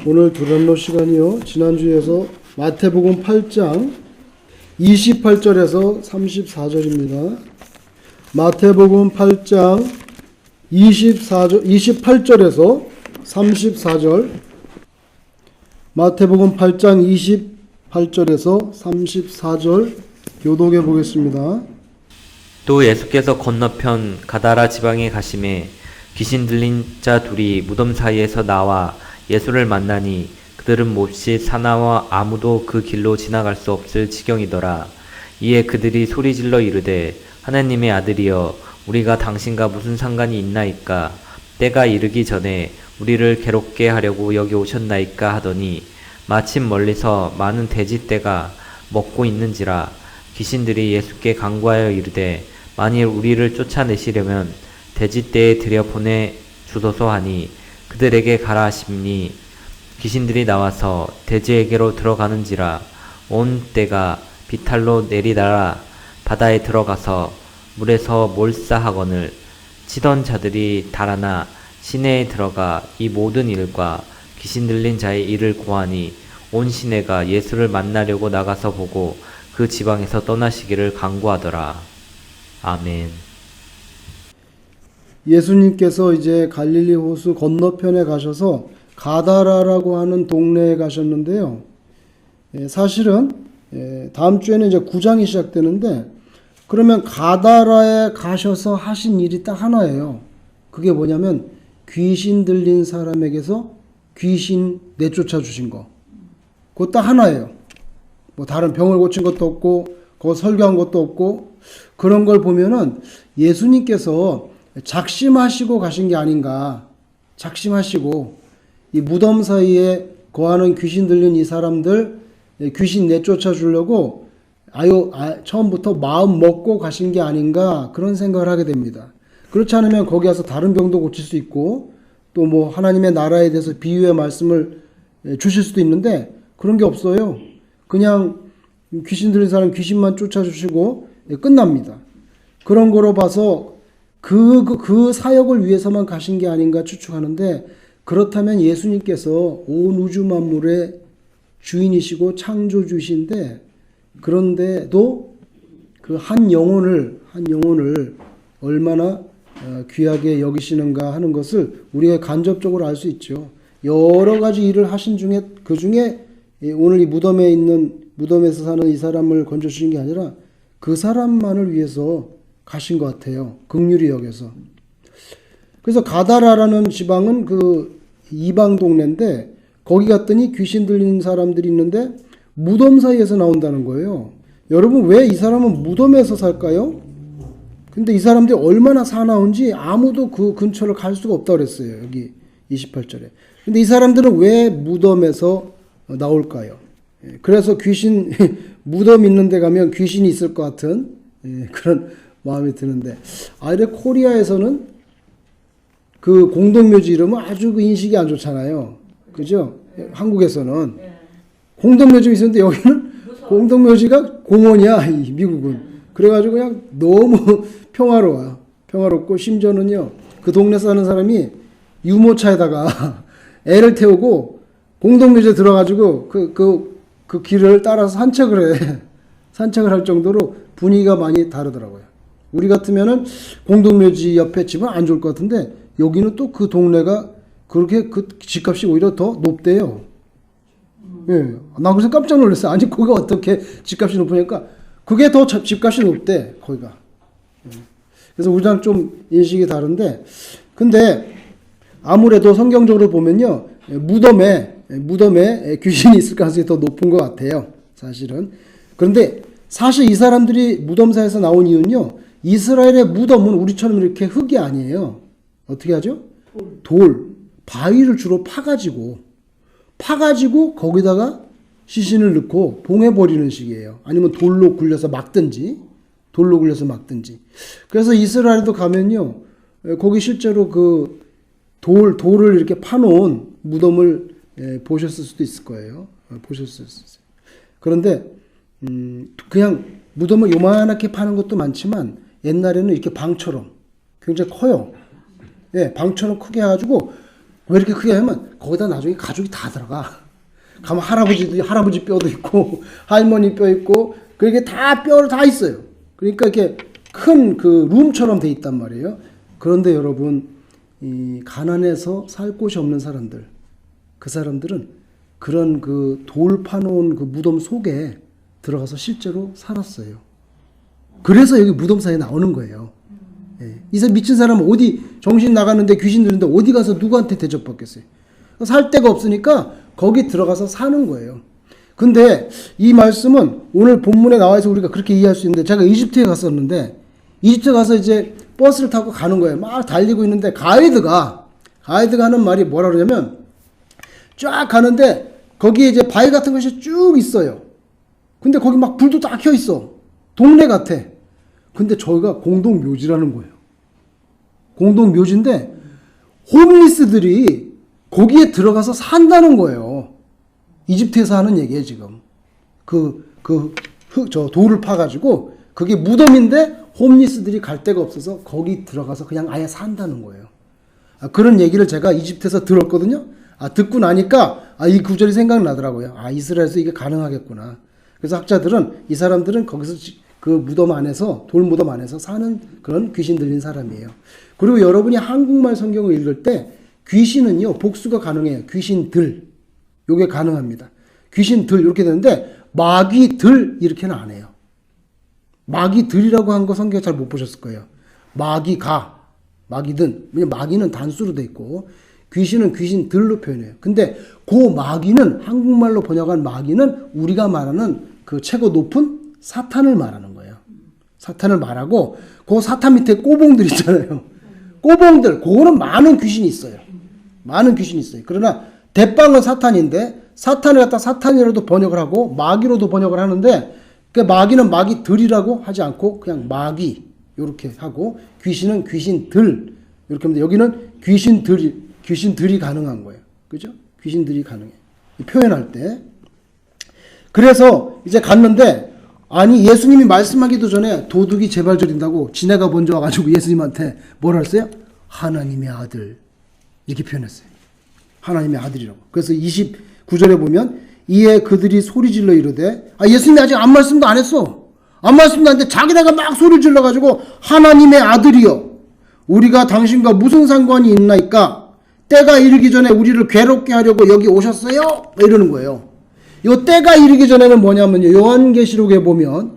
오늘 두란노 시간이요. 지난주에서 마태복음 8장 28절에서 34절입니다. 마태복음 8장 28절에서 34절. 마태복음 8장 28절에서 34절 교독해 보겠습니다. 또 예수께서 건너편 가다라 지방에 가심에 귀신 들린 자 둘이 무덤 사이에서 나와 예수를 만나니 그들은 몹시 사나워 아무도 그 길로 지나갈 수 없을 지경이더라. 이에 그들이 소리질러 이르되 하나님의 아들이여 우리가 당신과 무슨 상관이 있나이까? 때가 이르기 전에 우리를 괴롭게 하려고 여기 오셨나이까 하더니 마침 멀리서 많은 돼지떼가 먹고 있는지라. 귀신들이 예수께 간구하여 이르되 만일 우리를 쫓아내시려면 돼지떼에 들여보내 주소서 하니 그들에게 가라 하시니 귀신들이 나와서 돼지에게로 들어가는지라. 온 떼가 비탈로 내리다라 바다에 들어가서 물에서 몰사하거늘 치던 자들이 달아나 시내에 들어가 이 모든 일과 귀신 들린 자의 일을 고하니 온 시내가 예수를 만나려고 나가서 보고 그 지방에서 떠나시기를 간구하더라. 아멘. 예수님께서 이제 갈릴리 호수 건너편에 가셔서 가다라라고 하는 동네에 가셨는데요. 사실은 다음 주에는 이제 9장이 시작되는데, 그러면 가다라에 가셔서 하신 일이 딱 하나예요. 그게 뭐냐면 귀신 들린 사람에게서 귀신 내쫓아 주신 거. 그거 딱 하나예요. 뭐 다른 병을 고친 것도 없고 그거 설교한 것도 없고, 그런 걸 보면은 예수님께서 작심하시고 가신 게 아닌가. 작심하시고 이 무덤 사이에 거하는 귀신 들린 이 사람들 귀신 내쫓아 주려고 처음부터 마음 먹고 가신 게 아닌가, 그런 생각을 하게 됩니다. 그렇지 않으면 거기 가서 다른 병도 고칠 수 있고 또 뭐 하나님의 나라에 대해서 비유의 말씀을 주실 수도 있는데 그런 게 없어요. 그냥 귀신 들린 사람 귀신만 쫓아주시고 끝납니다. 그런 거로 봐서 그 사역을 위해서만 가신 게 아닌가 추측하는데, 그렇다면 예수님께서 온 우주 만물의 주인이시고 창조주이신데, 그런데도 그 한 영혼을 얼마나 귀하게 여기시는가 하는 것을 우리가 간접적으로 알 수 있죠. 여러 가지 일을 하신 중에 그 중에 오늘 이 무덤에서 사는 이 사람을 건져주신 게 아니라 그 사람만을 위해서 가신 것 같아요. 긍휼히 여겨서. 그래서 가다라라는 지방은 그 이방 동네인데, 거기 갔더니 귀신 들리는 사람들이 있는데 무덤 사이에서 나온다는 거예요. 여러분, 왜 이 사람은 무덤에서 살까요? 근데 이 사람들이 얼마나 사나운지 아무도 그 근처를 갈 수가 없다고 그랬어요. 여기 28절에. 근데 이 사람들은 왜 무덤에서 나올까요? 그래서 무덤 있는 데 가면 귀신이 있을 것 같은 그런 마음이 드는데, 아이래 코리아에서는 그 공동묘지 이름은 아주 그 인식이 안 좋잖아요. 그죠? 한국에서는 공동묘지 있었는데 여기는 공동묘지가 공원이야, 미국은. 그래가지고 그냥 너무 평화로워요. 평화롭고, 심지어는요, 그 동네 사는 사람이 유모차에다가 애를 태우고 공동묘지에 들어가지고 그 길을 따라서 산책을 해. 산책을 할 정도로 분위기가 많이 다르더라고요. 우리 같으면은 공동묘지 옆에 집은 안 좋을 것 같은데, 여기는 또 그 동네가 그렇게 그 집값이 오히려 더 높대요. 예. 나 그래서 깜짝 놀랐어요. 아니, 거기가 어떻게 집값이 높으니까 그게 더 집값이 높대, 거기가. 그래서 우리랑 좀 인식이 다른데, 근데 아무래도 성경적으로 보면요, 무덤에 귀신이 있을 가능성이 더 높은 것 같아요, 사실은. 그런데 사실 이 사람들이 무덤사에서 나온 이유는요, 이스라엘의 무덤은 우리처럼 이렇게 흙이 아니에요. 어떻게 하죠? 바위를 주로 파가지고 거기다가 시신을 넣고 봉해버리는 식이에요. 아니면 돌로 굴려서 막든지. 그래서 이스라엘도 가면요, 거기 실제로 그 돌을 이렇게 파놓은 무덤을 보셨을 수도 있을 거예요. 보셨을 수 있어요. 그런데 그냥 무덤을 요만하게 파는 것도 많지만, 옛날에는 이렇게 방처럼 굉장히 커요. 예, 방처럼 크게 해가지고 왜 이렇게 크게 하면 거기다 나중에 가족이 다 들어가. 가면 할아버지 뼈도 있고 할머니 뼈 있고 그렇게 다 뼈를 다 있어요. 그러니까 이렇게 큰 그 룸처럼 돼 있단 말이에요. 그런데 여러분 이 가난해서 살 곳이 없는 사람들, 그 사람들은 그런 그 돌 파놓은 그 무덤 속에 들어가서 실제로 살았어요. 그래서 여기 무덤 사이에 나오는 거예요. 예. 이 미친 사람은 어디 정신 나가는데 귀신 들는데 어디 가서 누구한테 대접받겠어요. 살 데가 없으니까 거기 들어가서 사는 거예요. 근데 이 말씀은 오늘 본문에 나와 있어 우리가 그렇게 이해할 수 있는데 제가 이집트에 갔었는데 이집트 가서 이제 버스를 타고 가는 거예요. 막 달리고 있는데 가이드가 하는 말이 뭐라 그러냐면 쫙 가는데 거기에 이제 바위 같은 것이 쭉 있어요. 근데 거기 막 불도 다 켜 있어. 동네 같아. 근데 저희가 공동묘지라는 거예요. 공동묘지인데 홈리스들이 거기에 들어가서 산다는 거예요. 이집트에서 하는 얘기예요, 지금. 저 돌을 파가지고 그게 무덤인데 홈리스들이 갈 데가 없어서 거기 들어가서 그냥 아예 산다는 거예요. 그런 얘기를 제가 이집트에서 들었거든요. 듣고 나니까 이 구절이 생각나더라고요. 이스라엘에서 이게 가능하겠구나. 그래서 학자들은 이 사람들은 거기서 그 무덤 안에서 돌 무덤 안에서 사는 그런 귀신 들린 사람이에요. 그리고 여러분이 한국말 성경을 읽을 때 귀신은요 복수가 가능해요. 귀신들 요게 가능합니다. 귀신들 이렇게 되는데 마귀들 이렇게는 안 해요. 마귀들이라고 한 거 성경 잘 못 보셨을 거예요. 마귀가 마귀든 왜냐면 마귀는 단수로 돼 있고 귀신은 귀신들로 표현해요. 근데 그 마귀는 한국말로 번역한 마귀는 우리가 말하는 그 최고 높은 사탄을 말하는 거예요. 사탄을 말하고 그 사탄 밑에 꼬봉들 있잖아요. 꼬봉들 그거는 많은 귀신이 있어요. 많은 귀신이 있어요. 그러나 대빵은 사탄인데 사탄을 갖다 사탄이라도 번역을 하고 마귀로도 번역을 하는데 그 마귀는 마귀들이라고 하지 않고 그냥 마귀 이렇게 하고 귀신은 귀신들 이렇게 하면 여기는 귀신들이 가능한 거예요. 그죠? 귀신들이 가능해. 표현할 때. 그래서 이제 갔는데 아니 예수님이 말씀하기도 전에 도둑이 제발 저린다고 지네가 먼저 와가지고 예수님한테 뭐라 했어요? 하나님의 아들 이렇게 표현했어요. 하나님의 아들이라고. 그래서 29절에 보면 이에 그들이 소리질러 이르되 예수님이 아직 아무 말씀도 안 했어. 아무 말씀도 안 했는데 자기네가 막 소리를 질러가지고 하나님의 아들이여 우리가 당신과 무슨 상관이 있나이까 때가 이르기 전에 우리를 괴롭게 하려고 여기 오셨어요? 이러는 거예요. 요 때가 이르기 전에는 뭐냐면요. 요한계시록에 보면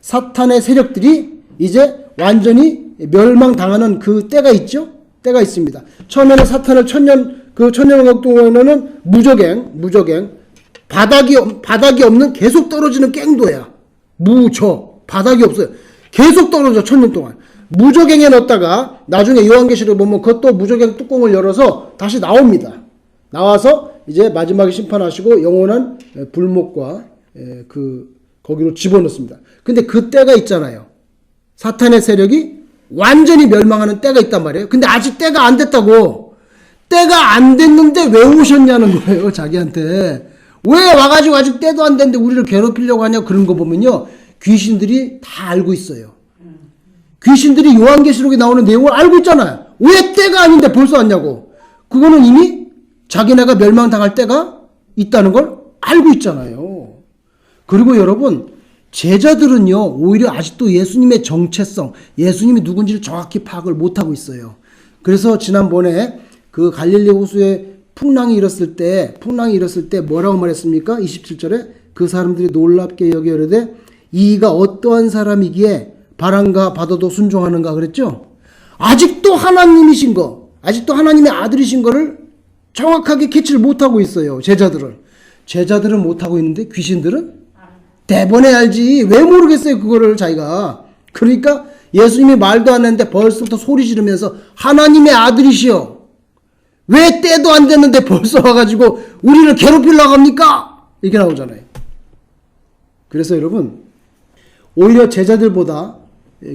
사탄의 세력들이 이제 완전히 멸망당하는 그 때가 있죠. 때가 있습니다. 처음에는 사탄을 천년왕국 동안에는 무저갱 바닥이 없는 계속 떨어지는 갱도야. 바닥이 없어요. 계속 떨어져 천년 동안. 무저갱에 넣었다가 나중에 요한계시록 보면 그것도 무저갱 뚜껑을 열어서 다시 나옵니다. 나와서 이제 마지막에 심판하시고 영원한 불목과 거기로 집어넣습니다. 근데 그 때가 있잖아요. 사탄의 세력이 완전히 멸망하는 때가 있단 말이에요. 근데 아직 때가 안 됐다고. 때가 안 됐는데 왜 오셨냐는 거예요. 자기한테. 왜 와가지고 아직 때도 안 됐는데 우리를 괴롭히려고 하냐 그런 거 보면요. 귀신들이 다 알고 있어요. 귀신들이 요한계시록에 나오는 내용을 알고 있잖아요. 왜 때가 아닌데 벌써 왔냐고. 그거는 이미 자기네가 멸망당할 때가 있다는 걸 알고 있잖아요. 그리고 여러분 제자들은요 오히려 아직도 예수님의 정체성 예수님이 누군지를 정확히 파악을 못하고 있어요. 그래서 지난번에 그 갈릴리 호수에 풍랑이 일었을 때 뭐라고 말했습니까? 27절에 그 사람들이 놀랍게 여겨 이르되 이가 어떠한 사람이기에 바람과 바다도 순종하는가 그랬죠? 아직도 하나님이신 거 아직도 하나님의 아들이신 거를 정확하게 캐치를 못하고 있어요. 제자들은 못하고 있는데 귀신들은 대번에 알지. 왜 모르겠어요 그거를 자기가. 그러니까 예수님이 말도 안 했는데 벌써부터 소리 지르면서 하나님의 아들이시여 왜 때도 안 됐는데 벌써 와가지고 우리를 괴롭히려고 합니까? 이렇게 나오잖아요. 그래서 여러분 오히려 제자들보다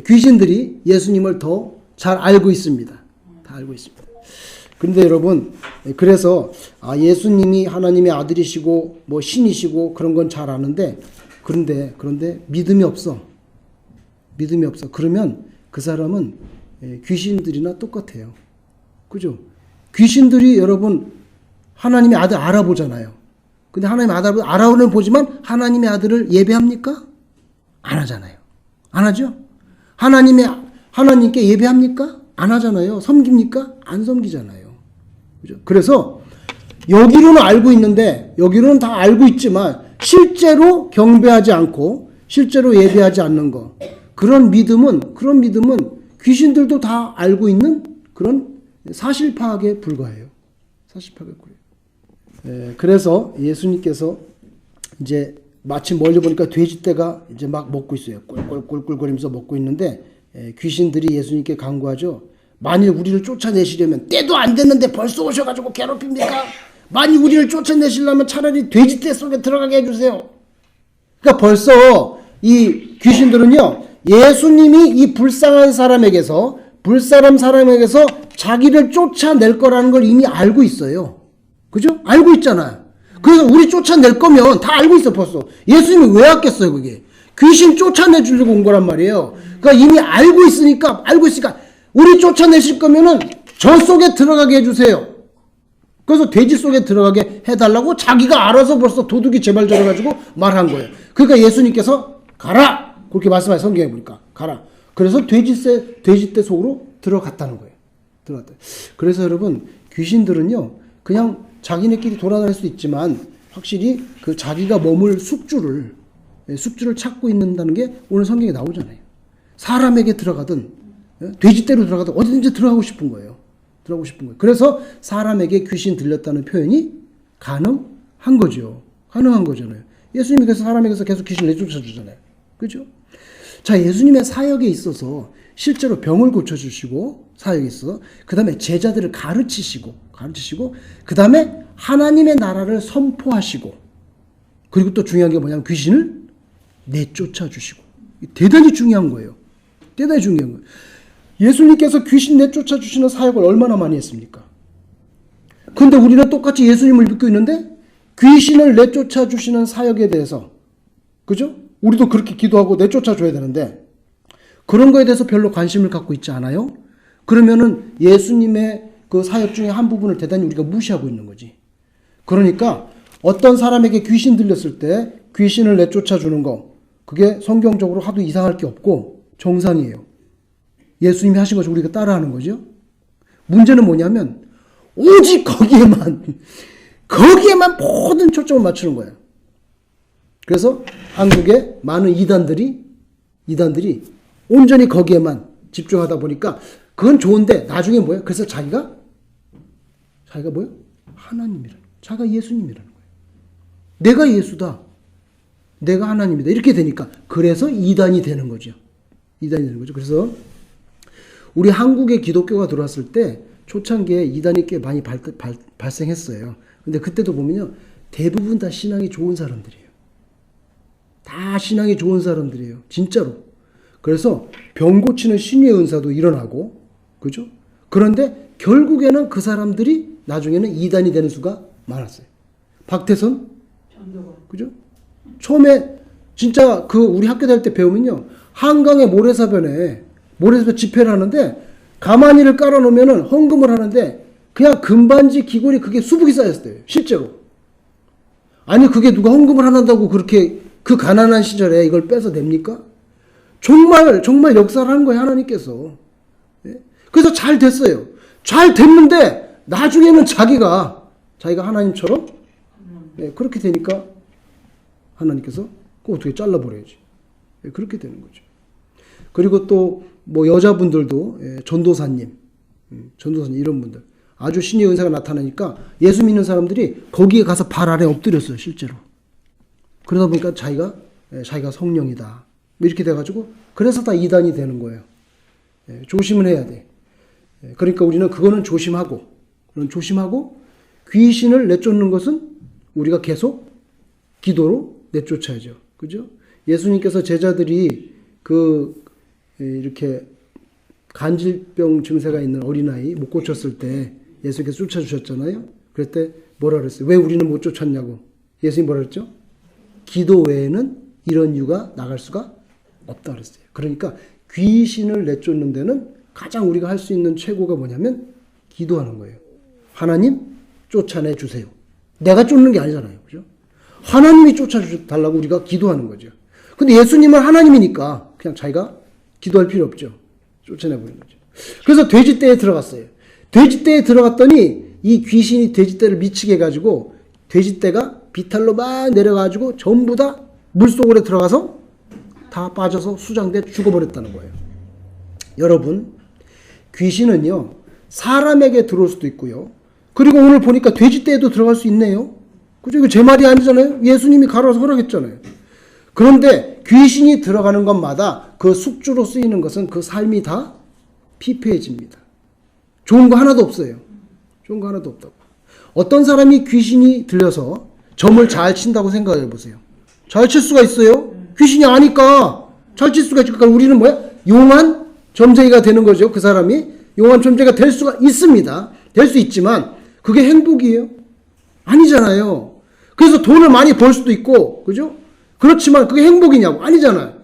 귀신들이 예수님을 더 잘 알고 있습니다. 다 알고 있습니다. 그런데 여러분 그래서 예수님이 하나님의 아들이시고 뭐 신이시고 그런 건 잘 아는데 그런데 믿음이 없어. 그러면 그 사람은 귀신들이나 똑같아요. 그죠? 귀신들이 여러분 하나님의 아들 알아보잖아요. 근데 하나님의 아들 알아보는 보지만 하나님의 아들을 예배합니까? 안 하잖아요. 안 하죠? 하나님께 예배합니까? 안 하잖아요. 섬깁니까? 안 섬기잖아요. 그죠? 그래서 여기로는 알고 있는데, 여기로는 다 알고 있지만, 실제로 경배하지 않고, 실제로 예배하지 않는 거. 그런 믿음은 귀신들도 다 알고 있는 그런 사실 파악에 불과해요. 사실 파악에 불과해요. 그래서 예수님께서 이제 마침 멀리 보니까 돼지떼가 이제 막 먹고 있어요. 꿀꿀꿀꿀거리면서 먹고 있는데, 귀신들이 예수님께 간구하죠. 만일 우리를 쫓아내시려면 때도 안 됐는데 벌써 오셔가지고 괴롭힙니까? 만일 우리를 쫓아내시려면 차라리 돼지떼 속에 들어가게 해주세요. 그러니까 벌써 이 귀신들은요, 예수님이 이 불쌍한 사람에게서 자기를 쫓아낼 거라는 걸 이미 알고 있어요. 그죠? 알고 있잖아요. 그래서 우리 쫓아낼 거면 다 알고 있어 벌써. 예수님이 왜 왔겠어요 그게. 귀신 쫓아내 주려고 온 거란 말이에요. 그러니까 이미 알고 있으니까 우리 쫓아내실 거면은 저 속에 들어가게 해주세요. 그래서 돼지 속에 들어가게 해달라고 자기가 알아서 벌써 도둑이 제발 저래가지고 말한 거예요. 그러니까 예수님께서 가라! 그렇게 말씀하신 성경에 보니까 가라. 그래서 돼지떼 속으로 들어갔다는 거예요. 들어갔다. 그래서 여러분 귀신들은요 그냥 자기네끼리 돌아다닐 수 있지만 확실히 그 자기가 머물 숙주를 찾고 있는다는 게 오늘 성경에 나오잖아요. 사람에게 들어가든 돼지떼로 들어가든 어디든지 들어가고 싶은 거예요. 그래서 사람에게 귀신 들렸다는 표현이 가능한 거죠. 가능한 거잖아요. 예수님이 그래서 사람에게서 계속 귀신 내쫓아 주잖아요. 그죠? 자, 예수님의 사역에 있어서 실제로 병을 고쳐주시고 사역에 있어서 그 다음에 제자들을 가르치시고 그 다음에 하나님의 나라를 선포하시고 그리고 또 중요한 게 뭐냐면 귀신을 내쫓아 주시고 대단히 중요한 거예요. 대단히 중요한 거예요. 예수님께서 귀신 내쫓아 주시는 사역을 얼마나 많이 했습니까? 근데 우리는 똑같이 예수님을 믿고 있는데 귀신을 내쫓아 주시는 사역에 대해서 그죠? 우리도 그렇게 기도하고 내쫓아 줘야 되는데 그런 거에 대해서 별로 관심을 갖고 있지 않아요? 그러면은 예수님의 그 사역 중에 한 부분을 대단히 우리가 무시하고 있는 거지. 그러니까 어떤 사람에게 귀신 들렸을 때 귀신을 내쫓아 주는 거 그게 성경적으로 하도 이상할 게 없고 정상이에요. 예수님이 하신 것을 우리가 따라하는 거죠. 문제는 뭐냐면 오직 거기에만 모든 초점을 맞추는 거예요. 그래서 한국의 많은 이단들이 온전히 거기에만 집중하다 보니까 그건 좋은데 나중에 뭐예요? 그래서 자기가 뭐예요? 하나님이라는 거예요. 자기가 예수님이라는 거예요. 내가 예수다. 내가 하나님이다. 이렇게 되니까 그래서 이단이 되는 거죠. 그래서 우리 한국에 기독교가 들어왔을 때 초창기에 이단이 꽤 많이 발생했어요. 근데 그때도 보면요. 대부분 다 신앙이 좋은 사람들이에요. 다 신앙이 좋은 사람들이에요. 진짜로. 그래서 병 고치는 신유의 은사도 일어나고, 그죠? 그런데 결국에는 그 사람들이 나중에는 이단이 되는 수가 많았어요. 박태선? 그죠? 처음에 진짜 그 우리 학교 다닐 때 배우면요. 한강의 모래사변에 집회를 하는데 가마니를 깔아놓으면은 헌금을 하는데 그냥 금반지 귀걸이 그게 수북이 쌓였어요. 실제로. 아니 그게 누가 헌금을 안 한다고 그렇게 그 가난한 시절에 이걸 뺏어 냅니까? 정말 역사를 한 거예요. 하나님께서. 그래서 잘 됐어요. 잘 됐는데 나중에는 자기가 하나님처럼 그렇게 되니까 하나님께서 그거 어떻게 잘라버려야지. 그렇게 되는 거죠. 그리고 또 뭐 여자분들도 전도사님 이런 분들 아주 신의 은사가 나타나니까 예수 믿는 사람들이 거기에 가서 발 아래 엎드렸어요. 실제로. 그러다 보니까 자기가 성령이다. 이렇게 돼가지고 그래서 다 이단이 되는 거예요. 조심을 해야 돼. 그러니까 우리는 그거는 조심하고 귀신을 내쫓는 것은 우리가 계속 기도로 내쫓아야죠. 그죠? 예수님께서 제자들이 이렇게 간질병 증세가 있는 어린아이 못 고쳤을 때 예수님께서 쫓아주셨잖아요. 그럴 때 뭐라 그랬어요? 왜 우리는 못 쫓았냐고. 예수님 뭐라 그랬죠? 기도 외에는 이런 유가 나갈 수가 없다 그랬어요. 그러니까 귀신을 내쫓는 데는 가장 우리가 할 수 있는 최고가 뭐냐면 기도하는 거예요. 하나님 쫓아내 주세요. 내가 쫓는 게 아니잖아요. 그죠? 하나님이 쫓아달라고 우리가 기도하는 거죠. 근데 예수님은 하나님이니까 그냥 자기가 기도할 필요 없죠. 쫓아내버리는 거죠. 그래서 돼지떼에 들어갔어요. 돼지떼에 들어갔더니 이 귀신이 돼지떼를 미치게 해가지고 돼지떼가 비탈로 막 내려가지고 전부 다 물속으로 들어가서 다 빠져서 수장돼 죽어버렸다는 거예요. 여러분, 귀신은요, 사람에게 들어올 수도 있고요. 그리고 오늘 보니까 돼지떼에도 들어갈 수 있네요. 그죠? 이거 제 말이 아니잖아요. 예수님이 가라서 허락했잖아요. 그런데 귀신이 들어가는 것마다 그 숙주로 쓰이는 것은 그 삶이 다 피폐해집니다. 좋은 거 하나도 없어요. 좋은 거 하나도 없다고. 어떤 사람이 귀신이 들려서 점을 잘 친다고 생각해 보세요. 잘 칠 수가 있어요? 귀신이 아니까 잘 칠 수가 있으니까 우리는 뭐야? 용한 점쟁이가 되는 거죠. 그 사람이 용한 점쟁이가 될 수가 있습니다. 될 수 있지만 그게 행복이에요? 아니잖아요. 그래서 돈을 많이 벌 수도 있고, 그죠? 그렇지만 그게 행복이냐고? 아니잖아요.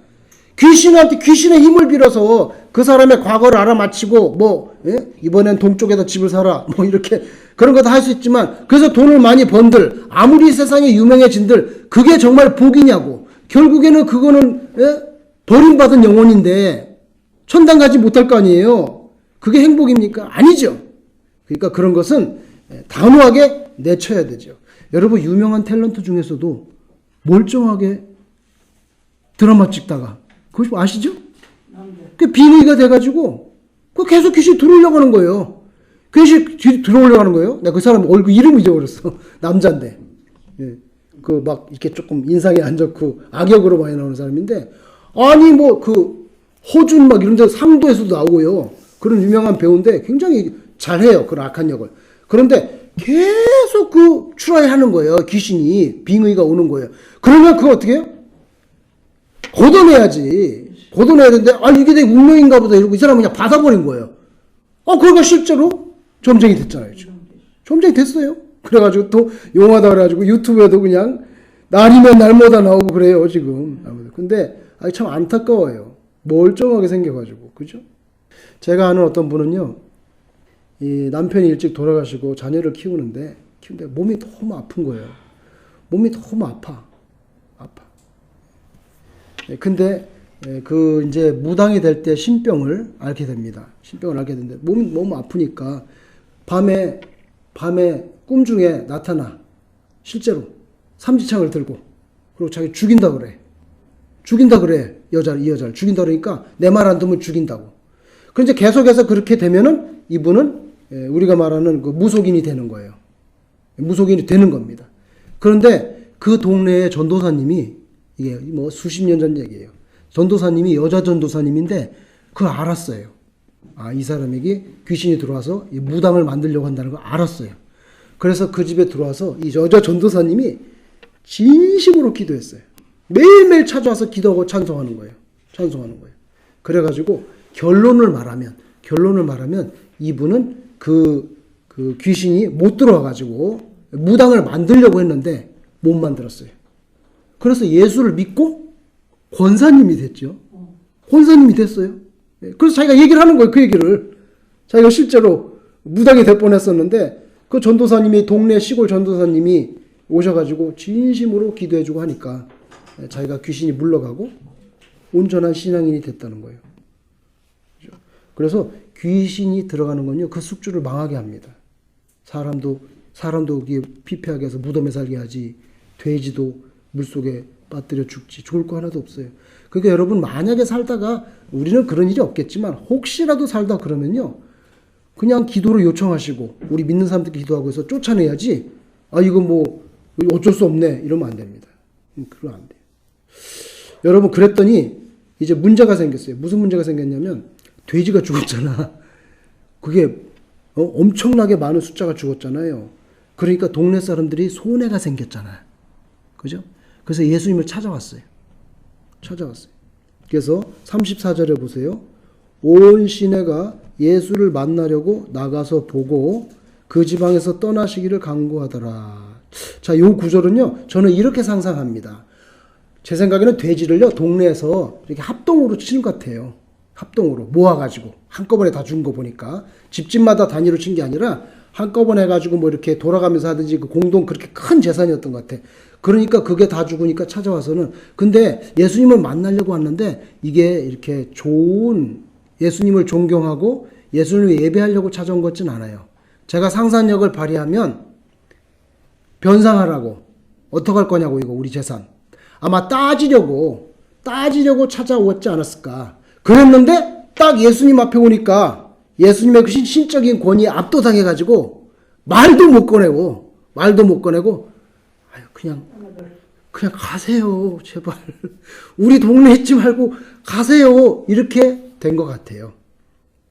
귀신한테 귀신의 힘을 빌어서 그 사람의 과거를 알아맞히고, 뭐, 예? 이번엔 동쪽에다 집을 사라. 뭐, 이렇게, 그런 거 다 할 수 있지만, 그래서 돈을 많이 번들, 아무리 세상에 유명해진들, 그게 정말 복이냐고. 결국에는 그거는, 예? 버림받은 영혼인데, 천당 가지 못할 거 아니에요. 그게 행복입니까? 아니죠. 그러니까 그런 것은 단호하게 내쳐야 되죠. 여러분, 유명한 탤런트 중에서도 멀쩡하게 드라마 찍다가, 그것이 아시죠? 그 빙의가 돼가지고, 그 계속 귀신이 들어오려고 하는 거예요. 귀신이 들어오려고 하는 거예요. 내가 그 사람 얼굴 이름 잊어버렸어. 남자인데. 예. 그 막 이렇게 조금 인상이 안 좋고 악역으로 많이 나오는 사람인데, 아니 뭐 그 호준 막 이런 데 상도에서도 나오고요. 그런 유명한 배우인데 굉장히 잘해요. 그런 악한 역을. 그런데 계속 그 추라이 하는 거예요. 귀신이, 빙의가 오는 거예요. 그러면 그거 어떻게 해요? 걷어내야지. 걷어내야 되는데, 아, 이게 내 운명인가 보다 이러고 이 사람은 그냥 받아버린 거예요. 그러니까 실제로 점쟁이 됐잖아요. 지금. 점쟁이 됐어요. 그래가지고 또 용하다 그래가지고 유튜브에도 그냥 날이면 날마다 나오고 그래요, 지금. 근데, 참 안타까워요. 멀쩡하게 생겨가지고. 그죠? 제가 아는 어떤 분은요, 이 남편이 일찍 돌아가시고 자녀를 키우는데 몸이 너무 아픈 거예요. 몸이 너무 아파. 근데 그 이제 무당이 될 때 신병을 앓게 됩니다. 신병을 앓게 되는데 몸이 너무 아프니까 밤에 꿈 중에 나타나. 실제로 삼지창을 들고 그리고 자기 죽인다 그래. 이 여자를 죽인다 그러니까 내 말 안 듣으면 죽인다고. 그런데 계속해서 그렇게 되면은 이분은 우리가 말하는 그 무속인이 되는 거예요. 무속인이 되는 겁니다. 그런데 그 동네의 전도사님이, 이게 뭐 수십 년 전 얘기예요. 전도사님이 여자 전도사님인데 그걸 알았어요. 이 사람에게 귀신이 들어와서 무당을 만들려고 한다는 걸 알았어요. 그래서 그 집에 들어와서 이 여자 전도사님이 진심으로 기도했어요. 매일매일 찾아와서 기도하고 찬송하는 거예요. 그래가지고 결론을 말하면 이분은 그 귀신이 못 들어와가지고 무당을 만들려고 했는데 못 만들었어요. 그래서 예수를 믿고 권사님이 됐죠. 권사님이 됐어요. 그래서 자기가 얘기를 하는 거예요. 그 얘기를. 자기가 실제로 무당이 될 뻔했었는데 그 전도사님이, 동네 시골 전도사님이 오셔가지고 진심으로 기도해주고 하니까 자기가 귀신이 물러가고 온전한 신앙인이 됐다는 거예요. 그래서 귀신이 들어가는 건요, 그 숙주를 망하게 합니다. 사람도 피폐하게 해서 무덤에 살게 하지, 돼지도 물속에 빠뜨려 죽지. 좋을 거 하나도 없어요. 그러니까 여러분, 만약에 살다가, 우리는 그런 일이 없겠지만 혹시라도 살다 그러면요, 그냥 기도를 요청하시고 우리 믿는 사람들 기도하고 해서 쫓아내야지, 이거 뭐 어쩔 수 없네 이러면 안 됩니다. 그러면 안 돼요. 여러분, 그랬더니 이제 문제가 생겼어요. 무슨 문제가 생겼냐면, 돼지가 죽었잖아. 그게 엄청나게 많은 숫자가 죽었잖아요. 그러니까 동네 사람들이 손해가 생겼잖아요. 그죠? 그래서 예수님을 찾아왔어요. 그래서 34절에 보세요. 온 시내가 예수를 만나려고 나가서 보고 그 지방에서 떠나시기를 간구하더라. 자, 요 구절은요, 저는 이렇게 상상합니다. 제 생각에는 돼지를요, 동네에서 이렇게 합동으로 치는 것 같아요. 합동으로 모아가지고 한꺼번에 다 죽은 거 보니까 집집마다 단위로 친 게 아니라 한꺼번에 해가지고 뭐 이렇게 돌아가면서 하든지 그 공동 그렇게 큰 재산이었던 것 같아. 그러니까 그게 다 죽으니까 찾아와서는 근데 예수님을 만나려고 왔는데 이게 이렇게 좋은 예수님을 존경하고 예수님을 예배하려고 찾아온 것 같진 않아요. 제가 상상력을 발휘하면 변상하라고 어떻게 할 거냐고 이거 우리 재산 아마 따지려고 찾아왔지 않았을까. 그랬는데 딱 예수님 앞에 오니까 예수님의 그 신적인 권위에 압도당해가지고 말도 못 꺼내고 아유 그냥 가세요 제발 우리 동네 있지 말고 가세요 이렇게 된 것 같아요.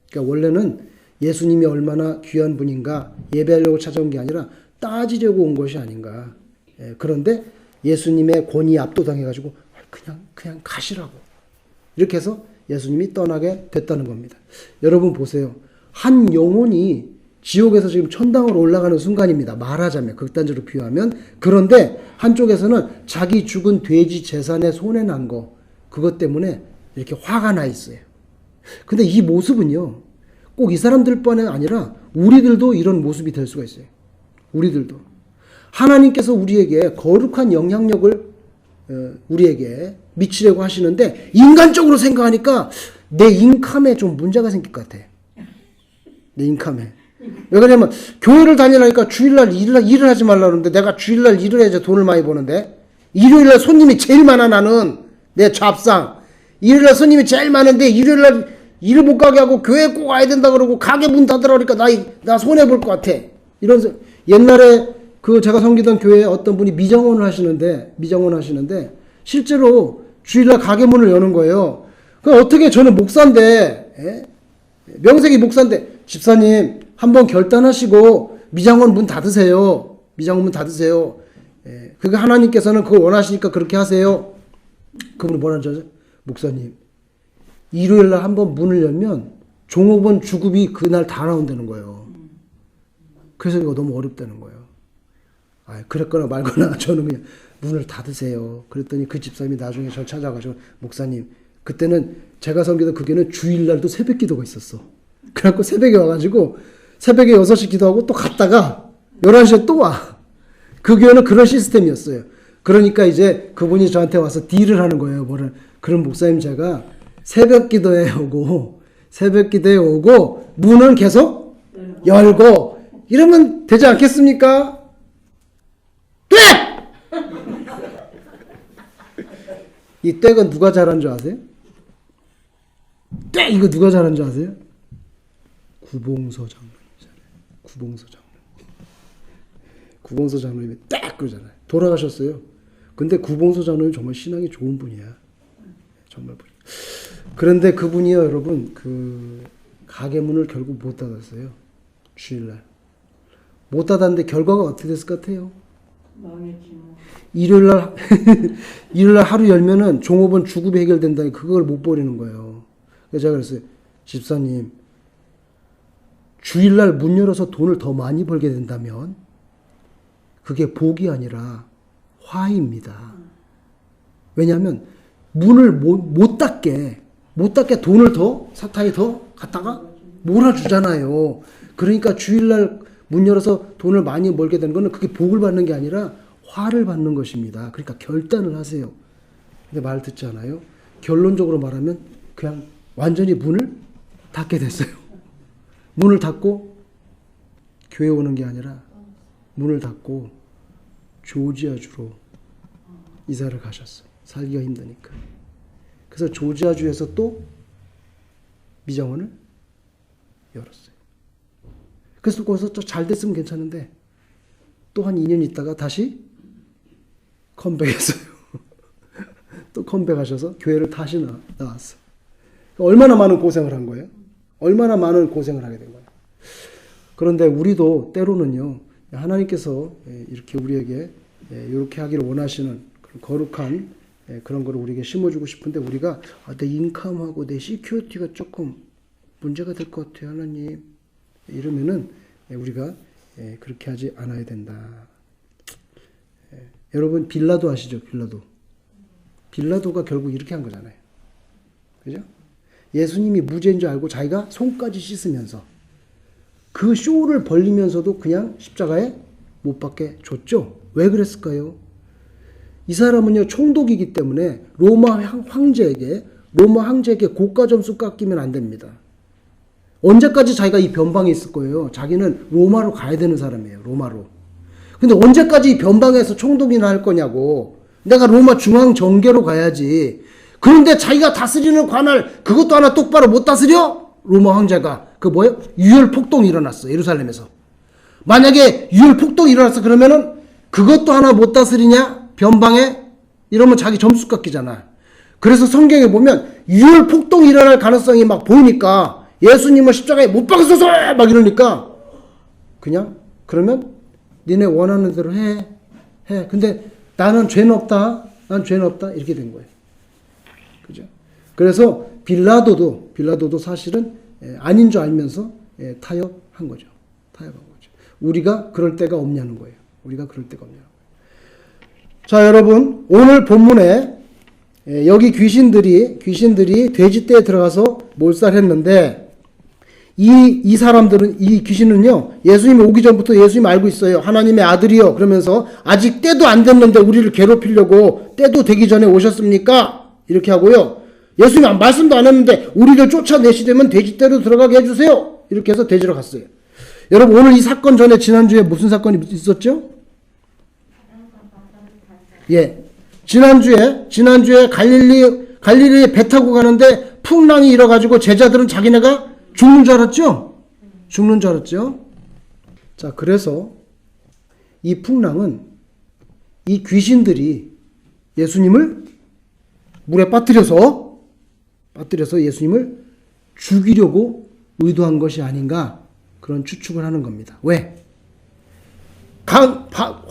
그러니까 원래는 예수님이 얼마나 귀한 분인가 예배하려고 찾아온 게 아니라 따지려고 온 것이 아닌가. 그런데 예수님의 권위에 압도당해가지고 그냥 가시라고 이렇게 해서 예수님이 떠나게 됐다는 겁니다. 여러분 보세요. 한 영혼이 지옥에서 지금 천당으로 올라가는 순간입니다. 말하자면 극단적으로 비유하면. 그런데 한쪽에서는 자기 죽은 돼지 재산에 손해난 거 그것 때문에 이렇게 화가 나 있어요. 근데 이 모습은요. 꼭 이 사람들뿐만 아니라 우리들도 이런 모습이 될 수가 있어요. 우리들도. 하나님께서 우리에게 거룩한 영향력을 우리에게 미치려고 하시는데 인간적으로 생각하니까 내 인감에 좀 문제가 생길 것 같아. 내 인감에. 왜 그러냐면 교회를 다니려니까 주일날 일을 하지 말라 그러는데 내가 주일날 일을 해야지 돈을 많이 버는데 일요일날 손님이 제일 많아 나는 내 잡상 일요일날 손님이 제일 많은데 일요일날 일을 못 가게 하고 교회에 꼭 와야 된다 그러고 가게 문 닫으라 그러니까 나 손해볼 것 같아. 이런 옛날에 그 제가 섬기던 교회에 어떤 분이 미정원을 하시는데 실제로 주일날 가게 문을 여는 거예요. 그 어떻게 저는 목사인데 명색이 목사인데 집사님 한번 결단하시고 미장원 문 닫으세요. 미장원 문 닫으세요. 그게 하나님께서는 그걸 원하시니까 그렇게 하세요. 그분이 뭐라는 줄 아세요? 목사님 일요일날 한번 문을 열면 종업원 주급이 그날 다 나온다는 거예요. 그래서 이거 너무 어렵다는 거예요. 그랬거나 말거나 저는 그냥 문을 닫으세요. 그랬더니 그 집사님이 나중에 저 찾아가지고 목사님 그때는 제가 섬기던 그 교회는 주일날도 새벽 기도가 있었어. 그래갖고 새벽에 와가지고 새벽에 6시 기도하고 또 갔다가 11시에 또 와. 그 교회는 그런 시스템이었어요. 그러니까 이제 그분이 저한테 와서 딜을 하는 거예요. 그럼 목사님 제가 새벽 기도에 오고 문은 계속 열고 이러면 되지 않겠습니까? 돼! 이 떼건 누가 잘한 줄 아세요? 떼! 이거 누가 잘한 줄 아세요? 구봉서 장로님이잖아요. 구봉서 장로님이 딱 그러잖아요. 돌아가셨어요. 근데 구봉서 장로님 정말 신앙이 좋은 분이야. 정말. 그런데 그분이요, 여러분, 그 가게 문을 결국 못 닫았어요. 주일날. 못 닫았는데 결과가 어떻게 됐을 것 같아요? 망했지 뭐. 일요일날 하루 열면은 종업원 주급이 해결된다니 그걸 못 버리는 거예요. 그래서 제가 그랬어요. 집사님, 주일날 문 열어서 돈을 더 많이 벌게 된다면 그게 복이 아니라 화입니다. 왜냐하면 문을 못 닫게 돈을 사탄이 더 갖다가 몰아주잖아요. 그러니까 주일날 문 열어서 돈을 많이 벌게 되는 거는 그게 복을 받는 게 아니라 화를 받는 것입니다. 그러니까 결단을 하세요. 근데 말 듣지 않아요? 결론적으로 말하면 그냥 완전히 문을 닫게 됐어요. 문을 닫고 교회 오는 게 아니라 문을 닫고 조지아주로 이사를 가셨어요. 살기가 힘드니까. 그래서 조지아주에서 또 미장원을 열었어요. 그래서 거기서 또 잘 됐으면 괜찮은데 또 한 2년 있다가 다시 컴백했어요. 또 컴백하셔서 교회를 다시 나왔어요. 얼마나 많은 고생을 한 거예요? 얼마나 많은 고생을 하게 된 거예요? 그런데 우리도 때로는요, 하나님께서 이렇게 우리에게 이렇게 하기를 원하시는 그런 거룩한 그런 거를 우리에게 심어주고 싶은데 우리가 내 인컴하고 내 시큐리티가 조금 문제가 될 것 같아요, 하나님. 이러면은 우리가 그렇게 하지 않아야 된다. 여러분 빌라도 아시죠? 빌라도가 결국 이렇게 한 거잖아요. 그죠? 예수님이 무죄인 줄 알고 자기가 손까지 씻으면서 그 쇼를 벌리면서도 그냥 십자가에 못 박게 줬죠. 왜 그랬을까요? 이 사람은요, 총독이기 때문에 로마 황제에게 고가 점수 깎이면 안 됩니다. 언제까지 자기가 이 변방에 있을 거예요? 자기는 로마로 가야 되는 사람이에요. 로마로. 근데 언제까지 이 변방에서 총독이나 할 거냐고. 내가 로마 중앙 정계로 가야지. 그런데 자기가 다스리는 관할 그것도 하나 똑바로 못 다스려? 로마 황제가. 그 뭐예요? 유혈 폭동이 일어났어. 예루살렘에서. 만약에 유혈 폭동이 일어났어 그러면은 그것도 하나 못 다스리냐? 변방에? 이러면 자기 점수 깎이잖아. 그래서 성경에 보면 유혈 폭동이 일어날 가능성이 막 보이니까 예수님을 십자가에 못 박으소서! 막 이러니까 그냥 그러면 니네 원하는 대로 해. 근데 나는 죄는 없다. 난 죄는 없다. 이렇게 된 거예요. 그죠? 그래서 빌라도도 사실은 아닌 줄 알면서 타협한 거죠. 우리가 그럴 때가 없냐는 거예요. 자, 여러분, 오늘 본문에 여기 귀신들이 돼지떼에 들어가서 몰살했는데 이 사람들은, 이 귀신은요, 예수님이 오기 전부터 예수님 알고 있어요. 하나님의 아들이요. 그러면서 아직 때도 안 됐는데 우리를 괴롭히려고 때도 되기 전에 오셨습니까? 이렇게 하고요. 예수님이 말씀도 안 했는데 우리를 쫓아내시려면 돼지떼로 들어가게 해주세요. 이렇게 해서 돼지로 갔어요. 여러분, 오늘 이 사건 전에 지난주에 무슨 사건이 있었죠? 예. 지난주에 갈릴리에 배 타고 가는데 풍랑이 일어가지고 제자들은 자기네가 죽는 줄 알았죠? 자, 그래서 이 풍랑은 이 귀신들이 예수님을 물에 빠뜨려서 예수님을 죽이려고 의도한 것이 아닌가 그런 추측을 하는 겁니다. 왜?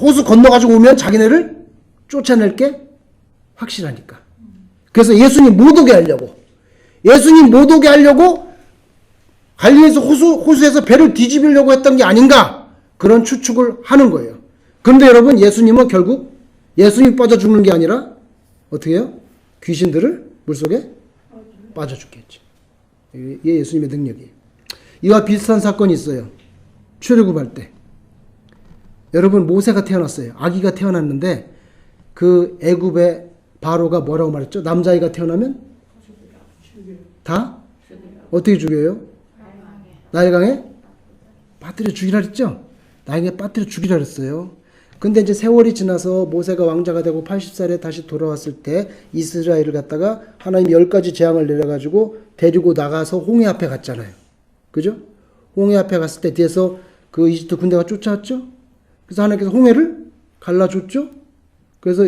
호수 건너가지고 오면 자기네를 쫓아낼 게 확실하니까. 그래서 예수님 못 오게 하려고 갈릴리에서 호수에서 배를 뒤집으려고 했던 게 아닌가 그런 추측을 하는 거예요. 그런데 여러분, 예수님은 결국 예수님이 빠져 죽는 게 아니라 어떻게 해요? 귀신들을 물속에 빠져 죽겠지. 이게 예수님의 능력이에요. 이와 비슷한 사건이 있어요. 출애굽할 때. 여러분, 모세가 태어났어요. 아기가 태어났는데 그 애굽의 바로가 뭐라고 말했죠? 남자아이가 태어나면 다 어떻게 죽여요? 나일강에 빠뜨려 죽이라 그랬죠? 나일강에 빠뜨려 죽이라 그랬어요. 근데 이제 세월이 지나서 모세가 왕자가 되고 80살에 다시 돌아왔을 때 이스라엘을 갖다가 하나님이 10가지 재앙을 내려가지고 데리고 나가서 홍해 앞에 갔잖아요. 그죠? 홍해 앞에 갔을 때 뒤에서 그 이집트 군대가 쫓아왔죠? 그래서 하나님께서 홍해를 갈라줬죠? 그래서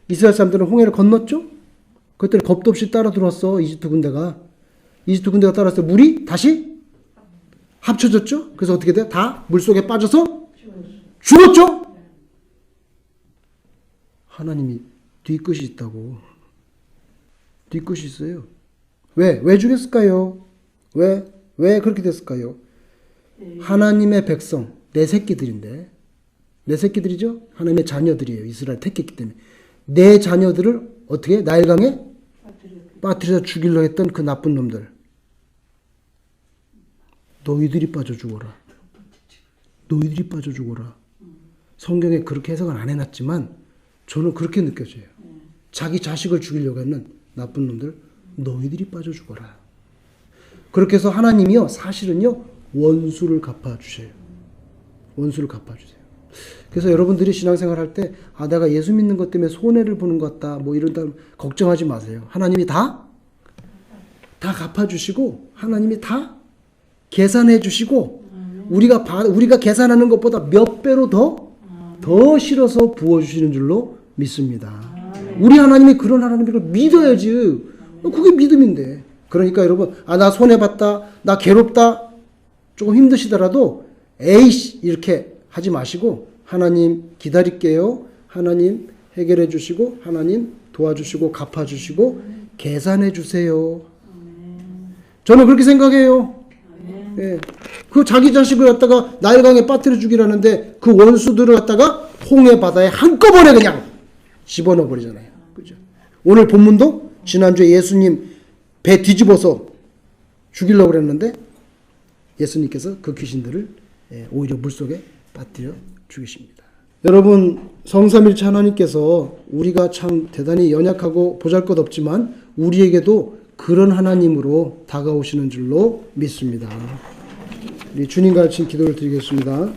이스라엘 사람들은 홍해를 건넜죠? 그것들이 겁도 없이 따라 들어왔어. 이집트 군대가 따라왔을 때 물이 다시 합쳐졌죠? 그래서 어떻게 돼요? 다 물속에 빠져서 죽었죠? 하나님이 뒤끝이 있다고. 뒤끝이 있어요. 왜 죽였을까요? 왜 그렇게 됐을까요? 하나님의 백성, 내 새끼들인데, 내 새끼들이죠? 하나님의 자녀들이에요. 이스라엘 택했기 때문에. 내 자녀들을 어떻게? 나일강에 빠뜨려서 죽이려 했던 그 나쁜 놈들. 너희들이 빠져 죽어라. 성경에 그렇게 해석은 안 해놨지만 저는 그렇게 느껴져요. 자기 자식을 죽이려고 했는 나쁜 놈들, 너희들이 빠져 죽어라. 그렇게 해서 하나님이요, 사실은요, 원수를 갚아주세요. 그래서 여러분들이 신앙생활 할 때, 내가 예수 믿는 것 때문에 손해를 보는 것 같다, 뭐 이런다, 걱정하지 마세요. 하나님이 다 갚아주시고, 하나님이 다 계산해 주시고, 우리가 계산하는 것보다 몇 배로 더 실어서 부어주시는 줄로 믿습니다. 우리 하나님이 그런 하나님을 믿어야지. 그게 믿음인데. 그러니까 여러분, 나 손해봤다, 나 괴롭다, 조금 힘드시더라도, 에이씨, 이렇게 하지 마시고, 하나님 기다릴게요. 하나님 해결해 주시고, 하나님 도와주시고, 갚아주시고, 계산해 주세요. 저는 그렇게 생각해요. 예. 그 자기 자식을 갖다가 나일강에 빠뜨려 죽이라는데 그 원수들을 갖다가 홍해 바다에 한꺼번에 그냥 집어넣어 버리잖아요. 그죠? 오늘 본문도 지난주에 예수님 배 뒤집어서 죽이려고 그랬는데 예수님께서 그 귀신들을 오히려 물속에 빠뜨려 죽이십니다. 여러분, 성삼일체 하나님께서 우리가 참 대단히 연약하고 보잘것없지만 우리에게도 그런 하나님으로 다가오시는 줄로 믿습니다. 우리 주님과 같이 기도를 드리겠습니다.